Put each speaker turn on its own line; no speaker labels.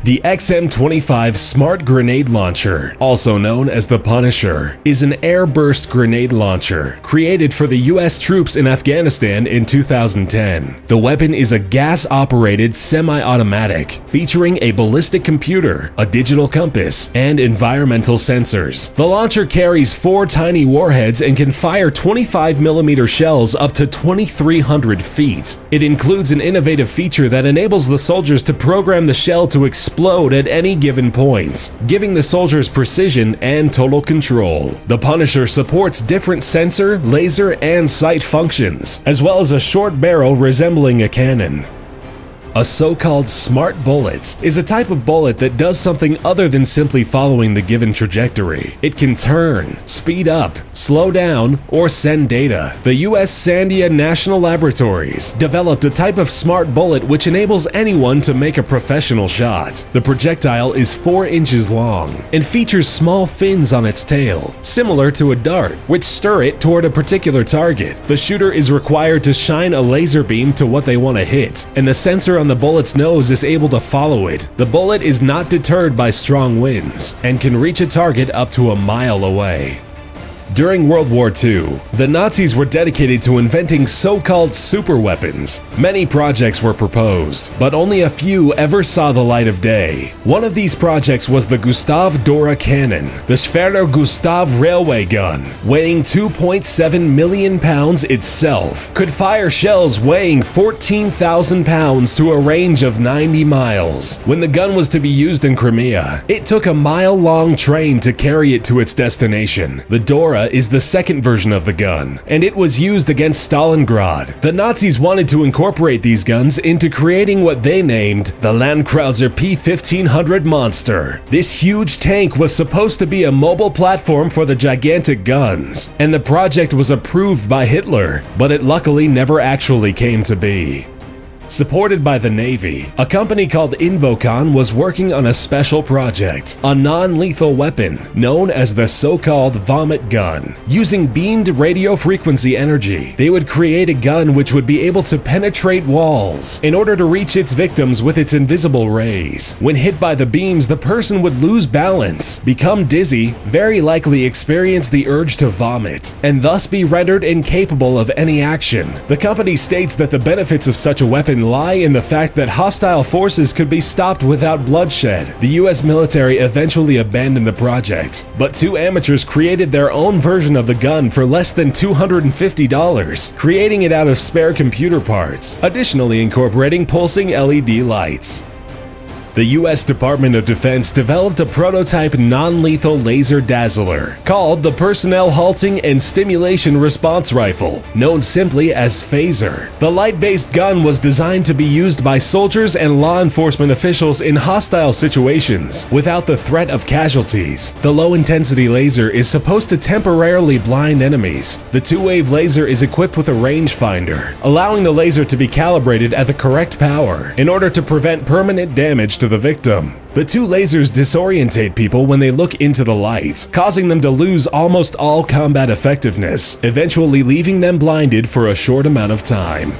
The XM-25 Smart Grenade Launcher, also known as the Punisher, is an air-burst grenade launcher created for the US troops in Afghanistan in 2010. The weapon is a gas-operated semi-automatic featuring a ballistic computer, a digital compass, and environmental sensors. The launcher carries 4 tiny warheads and can fire 25mm shells up to 2,300 feet. It includes an innovative feature that enables the soldiers to program the shell to explode at any given point, giving the soldiers precision and total control. The Punisher supports different sensor, laser, and sight functions, as well as a short barrel resembling a cannon. A so-called smart bullet is a type of bullet that does something other than simply following the given trajectory. It can turn, speed up, slow down, or send data. The US Sandia National Laboratories developed a type of smart bullet which enables anyone to make a professional shot. The projectile is 4 inches long and features small fins on its tail, similar to a dart, which stir it toward a particular target. The shooter is required to shine a laser beam to what they want to hit, and the sensor on the bullet's nose is able to follow it. The bullet is not deterred by strong winds and can reach a target up to a mile away. During World War II, the Nazis were dedicated to inventing so-called superweapons. Many projects were proposed, but only a few ever saw the light of day. One of these projects was the Gustav Dora cannon, the Schwerer Gustav railway gun, weighing 2.7 million pounds itself, could fire shells weighing 14,000 pounds to a range of 90 miles. When the gun was to be used in Crimea, it took a mile-long train to carry it to its destination. The Dora is the second version of the gun, and it was used against Stalingrad. The Nazis wanted to incorporate these guns into creating what they named the Landkreuzer P-1500 Monster. This huge tank was supposed to be a mobile platform for the gigantic guns, and the project was approved by Hitler, but it luckily never actually came to be. Supported by the Navy, a company called Invocon was working on a special project, a non-lethal weapon known as the so-called vomit gun. Using beamed radio frequency energy, they would create a gun which would be able to penetrate walls in order to reach its victims with its invisible rays. When hit by the beams, the person would lose balance, become dizzy, very likely experience the urge to vomit, and thus be rendered incapable of any action. The company states that the benefits of such a weapon lie in the fact that hostile forces could be stopped without bloodshed. The US military eventually abandoned the project, but 2 amateurs created their own version of the gun for less than $250, creating it out of spare computer parts, additionally incorporating pulsing LED lights. The US Department of Defense developed a prototype non-lethal laser Dazzler called the Personnel Halting and Stimulation Response Rifle, known simply as Phaser. The light-based gun was designed to be used by soldiers and law enforcement officials in hostile situations without the threat of casualties. The low-intensity laser is supposed to temporarily blind enemies. The 2-wave laser is equipped with a rangefinder, allowing the laser to be calibrated at the correct power in order to prevent permanent damage to the victim. The 2 lasers disorientate people when they look into the light, causing them to lose almost all combat effectiveness, eventually leaving them blinded for a short amount of time.